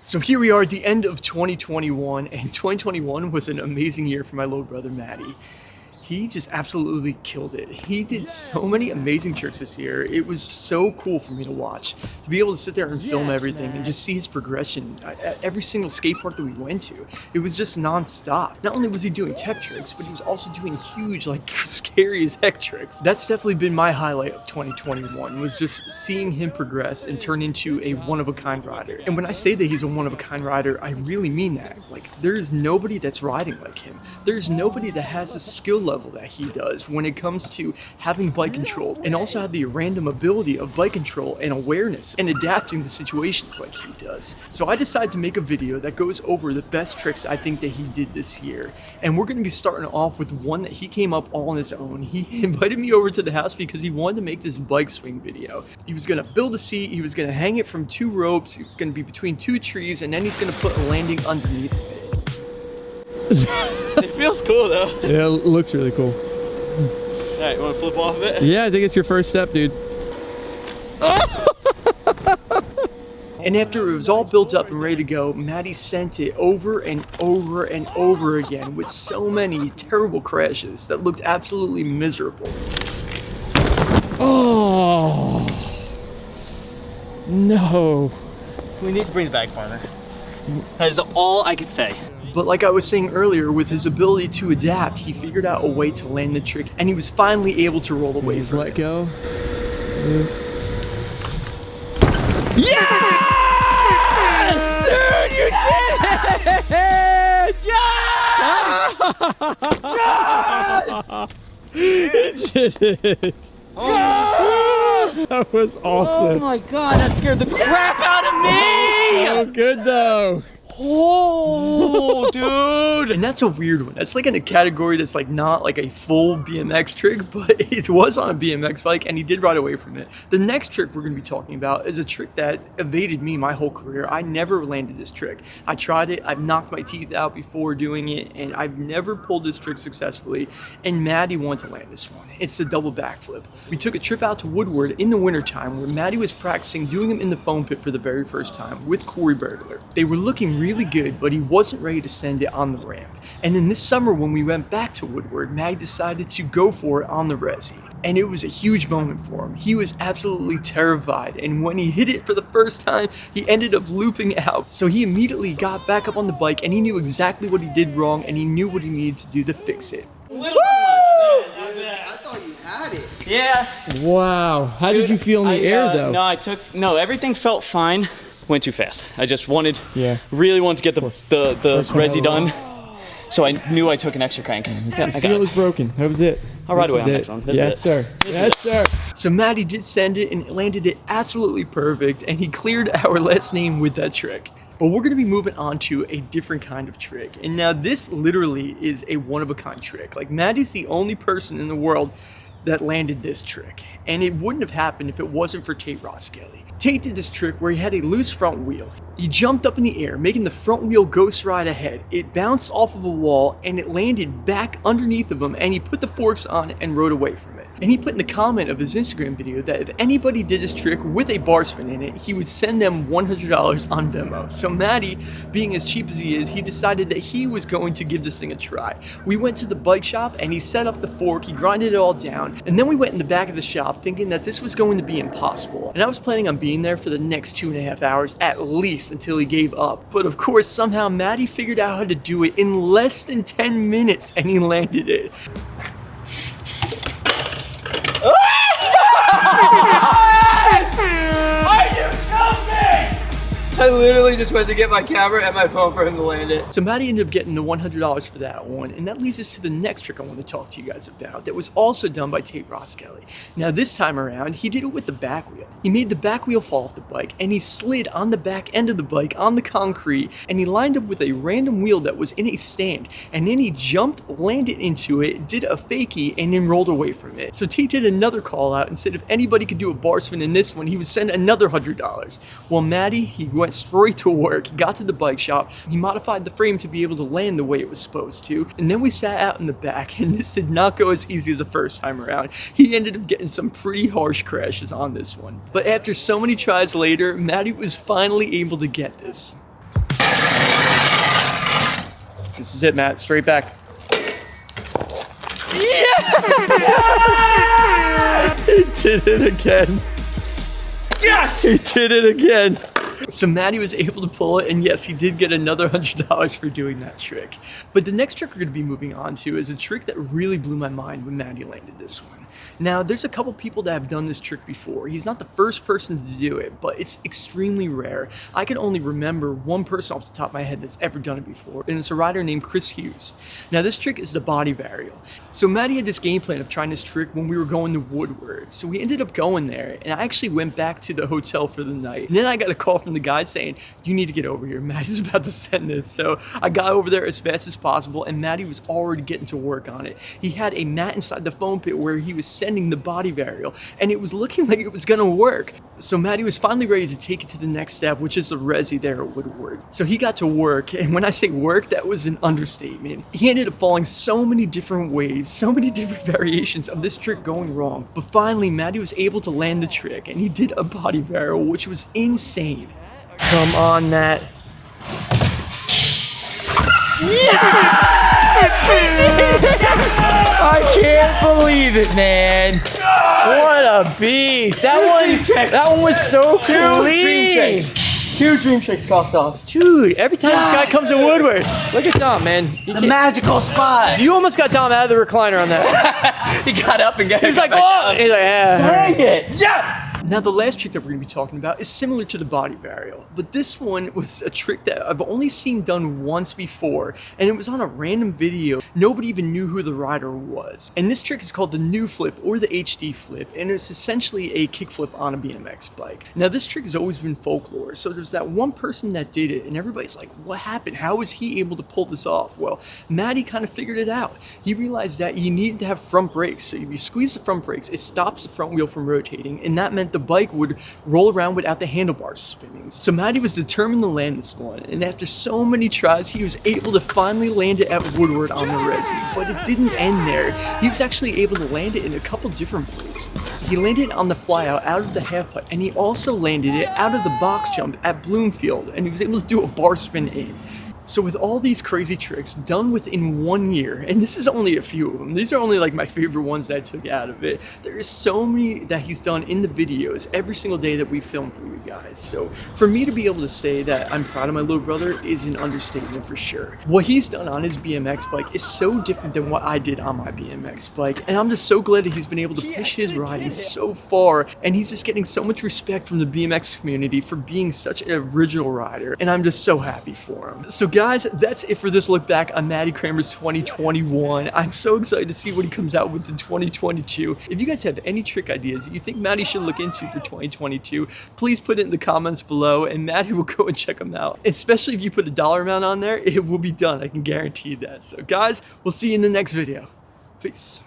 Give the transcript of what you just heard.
So here we are at the end of 2021, and 2021 was an amazing year for my little brother, Matty. He just absolutely killed it. He did so many amazing tricks this year. It was so cool for me to watch, to be able to sit there and film everything and just see his progression at every single skate park that we went to. It was just nonstop. Not only was he doing tech tricks, but he was also doing huge, like scary as heck tricks. That's definitely been my highlight of 2021, was just seeing him progress and turn into a one-of-a-kind rider. And when I say that he's a one-of-a-kind rider, I really mean that. Like, there's nobody that's riding like him. There's nobody that has the skill level that he does when it comes to having bike control, and also have the random ability of bike control and awareness and adapting to situations like he does. So I decided to make a video that goes over the best tricks I think that he did this year. And we're going to be starting off with one that he came up all on his own. He invited me over to the house because he wanted to make this bike swing video. He was going to build a seat, he was going to hang it from 2 ropes, he was going to be between 2 trees, and then he's going to put a landing underneath it. It feels cool though. Yeah, it looks really cool. Alright, you want to flip off of it? Yeah, I think it's your first step, dude. And after it was all built up and ready to go, Matty sent it over and over and over again with so many terrible crashes that looked absolutely miserable. Oh no. We need to bring it back farther. That is all I could say. But like I was saying earlier, with his ability to adapt, he figured out a way to land the trick, and he was finally able to roll away from Let it. go. Yes! Dude, you did it! Yes! Oh, that was awesome. Oh my god, that scared the crap out of me! So good though. Oh, dude! And that's a weird one. That's like in a category that's like not like a full BMX trick, but it was on a BMX bike and he did ride away from it. The next trick we're going to be talking about is a trick that evaded me my whole career. I never landed this trick. I tried it, I've knocked my teeth out before doing it, and I've never pulled this trick successfully, and Matty wanted to land this one. It's the double backflip. We took a trip out to Woodward in the wintertime where Matty was practicing doing them in the foam pit for the very first time with Corey Burglar. They were looking really good, but he wasn't ready to send it on the ramp. And then this summer when we went back to Woodward, Matty decided to go for it on the resi. And it was a huge moment for him. He was absolutely terrified, and when he hit it for the first time, he ended up looping out. So he immediately got back up on the bike, and he knew exactly what he did wrong, and he knew what he needed to do to fix it. I thought you had it. Yeah. Wow. How did you feel in the air though? No, everything felt fine. Went too fast. I just wanted, really wanted to get the resi done. So I knew I took an extra crank. Yeah, The seal was broken. That was it. I'll ride away on the next one. Yes, sir. Yes, sir. So Matty did send it and landed it absolutely perfect, and he cleared our last name with that trick. But we're going to be moving on to a different kind of trick. And now this literally is a one-of-a-kind trick. Like, Matty's the only person in the world that landed this trick. And it wouldn't have happened if it wasn't for Tate Roskelly. Tate did this trick where he had a loose front wheel. He jumped up in the air, making the front wheel ghost ride ahead. It bounced off of a wall and it landed back underneath of him, and he put the forks on it and rode away from it. And he put in the comment of his Instagram video that if anybody did this trick with a bar spin in it, he would send them $100 on Venmo. So Matty, being as cheap as he is, he decided that he was going to give this thing a try. We went to the bike shop and he set up the fork, he grinded it all down, and then we went in the back of the shop thinking that this was going to be impossible. And I was planning on being there for the next 2.5 hours at least until he gave up. But of course, somehow Matty figured out how to do it in less than 10 minutes and he landed it. I literally just went to get my camera and my phone for him to land it. So Matty ended up getting the $100 for that one, and that leads us to the next trick I want to talk to you guys about that was also done by Tate Roskelly. Now this time around, he did it with the back wheel. He made the back wheel fall off the bike, and he slid on the back end of the bike on the concrete, and he lined up with a random wheel that was in a stand, and then he jumped, landed into it, did a fakie, and then rolled away from it. So Tate did another call out and said if anybody could do a bar spin in this one, he would send another $100. Well, Matty, he went straight to work. He got to the bike shop, he modified the frame to be able to land the way it was supposed to, and then we sat out in the back, and this did not go as easy as the first time around. He ended up getting some pretty harsh crashes on this one. But after so many tries later, Matty was finally able to get this. This is it, Matt. Straight back. Yeah! He did it again. Yes! He did it again. So Matty was able to pull it, and yes, he did get another $100 for doing that trick. But the next trick we're going to be moving on to is a trick that really blew my mind when Matty landed this one. Now, there's a couple people that have done this trick before. He's not the first person to do it, but it's extremely rare. I can only remember one person off the top of my head that's ever done it before, and it's a rider named Chris Hughes. Now, this trick is the body varial. So Matty had this game plan of trying this trick when we were going to Woodward. So we ended up going there, and I actually went back to the hotel for the night. And then I got a call from the guide saying, you need to get over here. Matty's about to send this. So I got over there as fast as possible, and Matty was already getting to work on it. He had a mat inside the foam pit where he was sending the body varial, and it was looking like it was gonna work. So Matty was finally ready to take it to the next step, which is the resi there at Woodward. So he got to work, and when I say work, that was an understatement. He ended up falling so many different ways, so many different variations of this trick going wrong. But finally, Matty was able to land the trick, and he did a body varial, which was insane. Come on, Matt. Yes! He did it! I can't believe it, man. What a beast. That one was so clean. Two dream tricks crossed off. Dude, every time this guy comes to Woodward, look at Dom, man. The magical spot. You almost got Dom out of the recliner on that. He got up and got He was like, oh! He's like, yeah. Dang it. Yes! Now, the last trick that we're going to be talking about is similar to the body varial, but this one was a trick that I've only seen done once before, and it was on a random video. Nobody even knew who the rider was. And this trick is called the new flip, or the HD flip, and it's essentially a kickflip on a BMX bike. Now, this trick has always been folklore, so there's that one person that did it, and everybody's like, what happened? How was he able to pull this off? Well, Matty kind of figured it out. He realized that you needed to have front brakes, so if you squeeze the front brakes, it stops the front wheel from rotating, and that meant the bike would roll around without the handlebars spinning. So Matty was determined to land this one, and after so many tries, he was able to finally land it at Woodward on the resi. But it didn't end there. He was actually able to land it in a couple different places. He landed on the flyout out of the half pipe, and he also landed it out of the box jump at Bloomfield, and he was able to do a bar spin in. So with all these crazy tricks done within 1 year, and this is only a few of them, these are only like my favorite ones that I took out of it. There is so many that he's done in the videos every single day that we film for you guys. So for me to be able to say that I'm proud of my little brother is an understatement for sure. What he's done on his BMX bike is so different than what I did on my BMX bike, and I'm just so glad that he's been able to push his riding so far, and he's just getting so much respect from the BMX community for being such an original rider, and I'm just so happy for him. So guys, that's it for this look back on Matty Cranmer's 2021. I'm so excited to see what he comes out with in 2022. If you guys have any trick ideas that you think Matty should look into for 2022, please put it in the comments below, and Matty will go and check them out. Especially if you put a dollar amount on there, it will be done. I can guarantee that. So guys, we'll see you in the next video. Peace.